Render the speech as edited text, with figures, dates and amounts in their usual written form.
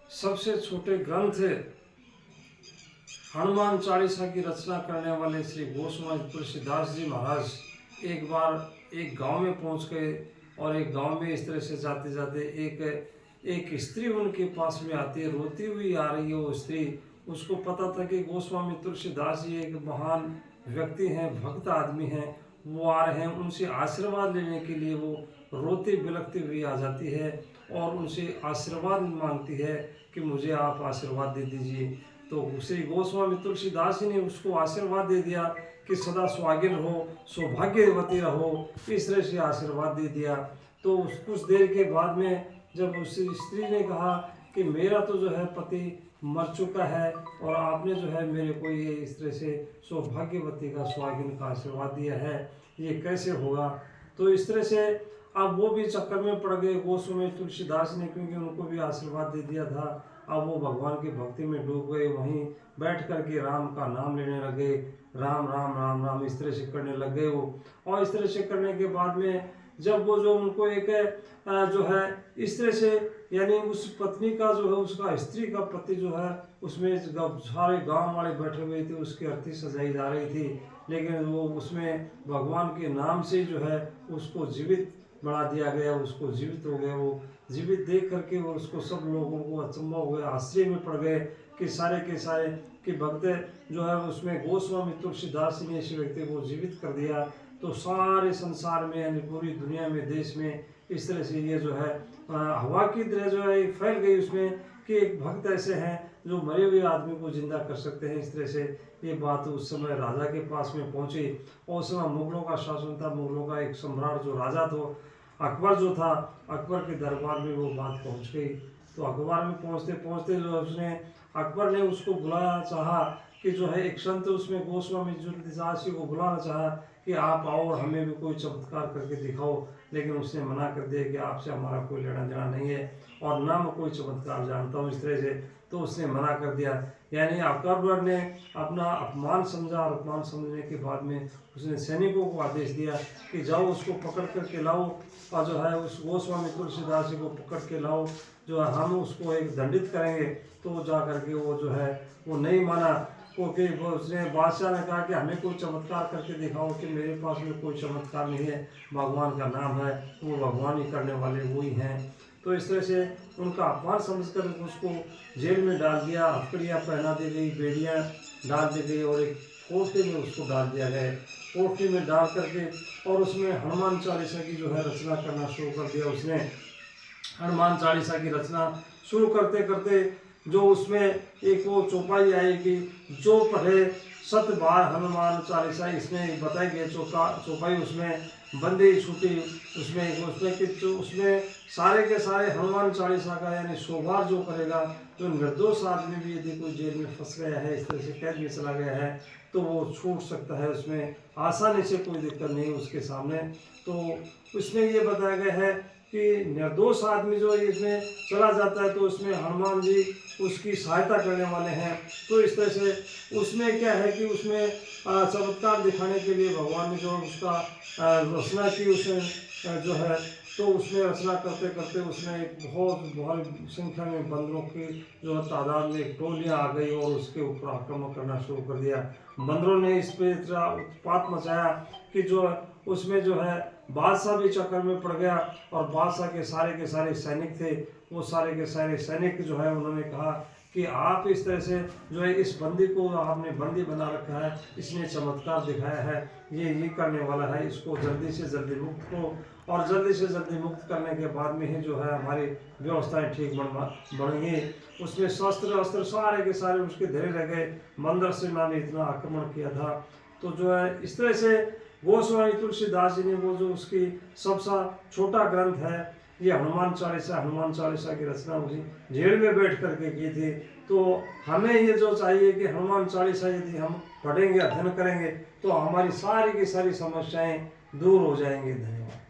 सबसे छोटे ग्रंथ हनुमान चालीसा की रचना करने वाले श्री गोस्वामी तुलसीदास जी महाराज एक बार एक गांव में पहुंच गए और एक गांव में इस तरह से जाते जाते एक स्त्री उनके पास में आती है, रोती हुई आ रही है वो स्त्री। उसको पता था कि गोस्वामी तुलसीदास जी एक महान व्यक्ति हैं, भक्त आदमी हैं, वो आ रहे हैं। उनसे आशीर्वाद लेने के लिए वो रोती बिलखती हुई आ जाती है और उनसे आशीर्वाद मांगती है कि मुझे आप आशीर्वाद दे दीजिए। तो श्री गोस्वामी तुलसीदास जी ने उसको आशीर्वाद दे दिया कि सदा सुहागिन रहो, सौभाग्यवती रहो, इस तरह से आशीर्वाद दे दिया। तो कुछ देर के बाद में जब उस स्त्री ने कहा कि मेरा तो जो है पति मर चुका है और आपने जो है मेरे को ये इस तरह से सौभाग्यवती का सुहागिन का आशीर्वाद दिया है, ये कैसे होगा। तो इस तरह से अब वो भी चक्कर में पड़ गए गोस्वामी तुलसीदास ने, क्योंकि उनको भी आशीर्वाद दे दिया था। अब वो भगवान की भक्ति में डूब गए, वहीं बैठ कर के राम का नाम लेने लगे, राम राम राम राम इस तरह से करने लग गए वो। और इस तरह से करने के बाद में जब वो जो उनको एक जो है इस तरह से, यानी उस पत्नी का जो है उसका स्त्री का पति जो है उसमें सारे गांव वाले बैठे हुए थे, उसकी अर्थी सजाई जा रही थी, लेकिन वो उसमें भगवान के नाम से जो है उसको जीवित बढ़ा दिया गया, उसको जीवित हो गया। वो जीवित देख करके वो उसको सब लोगों को अचंभा हो गया, आश्चर्य में पड़ गए कि सारे के सारे कि भक्त जो है उसमें गोस्वामी तुलसीदास जी ने इस व्यक्ति को जीवित कर दिया। तो सारे संसार में यानी पूरी दुनिया में, देश में इस तरह से ये जो है हवा की तरह जो है फैल गई उसमें कि एक भक्त ऐसे हैं जो मरे हुए आदमी को जिंदा कर सकते हैं। इस तरह से ये बात उस समय राजा के पास में पहुंची और उस समय मुगलों का शासन था, मुगलों का एक सम्राट जो राजा तो अकबर जो था, अकबर के दरबार में वो बात पहुंच गई। तो अकबर में पहुंचते पहुंचते जो उसने अकबर ने उसको बुलाया, चाहा कि जो है एक संत उसमें गोस्वामी तुलसीदास जी को बुलाना चाहा कि आप आओ और हमें भी कोई चमत्कार करके दिखाओ, लेकिन उसने मना कर दिया कि आपसे हमारा कोई लेना देना नहीं है और ना मैं कोई चमत्कार जानता हूँ इस तरह से। तो उसने मना कर दिया, यानी अकबर ने अपना अपमान समझा और अपमान समझने के बाद में उसने सैनिकों को आदेश दिया कि जाओ उसको पकड़ करके लाओ और जो है उस गोस्वामी तुलसीदास जी को पकड़ के लाओ, जो है हम उसको एक दंडित करेंगे। तो जा करके वो जो है वो नहीं माना, क्योंकि उसने बादशाह ने कहा कि हमें कोई चमत्कार करके दिखाओ कि मेरे पास में कोई चमत्कार नहीं है, भगवान का नाम है, वो भगवान ही करने वाले वो ही हैं। तो इस तरह से उनका अपमान समझकर उसको जेल में डाल दिया, हथकड़ियाँ पहना दी गई, बेड़ियाँ डाल दी गई और एक कोठरी में उसको डाल दिया गया। कोठरी में डाल करके और उसमें हनुमान चालीसा की जो है रचना करना शुरू कर दिया उसने। हनुमान चालीसा की रचना शुरू करते करते जो उसमें एक वो चौपाई आई कि जो पढ़े 7 बार हनुमान चालीसा, इसमें बताई गई चौपाई उसमें बंदी छूटी उसमें सारे के सारे हनुमान चालीसा का यानी 100 बार जो करेगा, जो निर्दोष आदमी भी यदि कोई जेल में फंस गया है, इस तरह से कैद में चला गया है, तो वो छूट सकता है, उसमें आसानी से कोई दिक्कत नहीं उसके सामने। तो उसमें ये बताया गया है कि निर्दोष आदमी जो इसमें चला जाता है तो उसमें हनुमान जी उसकी सहायता करने वाले हैं। तो इस तरह से उसमें क्या है कि उसमें चमत्कार दिखाने के लिए भगवान ने जो उसका रचना की उसमें जो है, तो उसमें रचना करते करते उसमें एक बहुत संख्या में बंदरों की जो तादाद में टोलियाँ आ गई और उसके ऊपर आक्रमण करना शुरू कर दिया। बंदरों ने इस पर इतना उत्पात मचाया कि जो उसमें जो है बादशाह भी चक्कर में पड़ गया और बादशाह के सारे सैनिक थे, वो सारे के सारे सैनिक जो है उन्होंने कहा कि आप इस तरह से जो है इस बंदी को आपने बंदी बना रखा है, इसने चमत्कार दिखाया है, ये करने वाला है, इसको जल्दी से जल्दी मुक्त करो। और जल्दी से जल्दी मुक्त करने के बाद में ही जो है हमारी व्यवस्थाएं ठीक बढ़ेंगी। उसमें शस्त्र अस्त्र सारे के सारे उसके धरे रह गए, मंदिर सेना ने इतना आक्रमण किया था। तो जो है इस तरह से गोस्वामी तुलसीदास जी ने वो जो उसकी सबसे छोटा ग्रंथ है ये हनुमान चालीसा की रचना उसी जेल में बैठ करके की थी। तो हमें ये जो चाहिए कि हनुमान चालीसा यदि हम पढ़ेंगे, अध्ययन करेंगे, तो हमारी सारी की सारी समस्याएं दूर हो जाएंगी। धन्यवाद।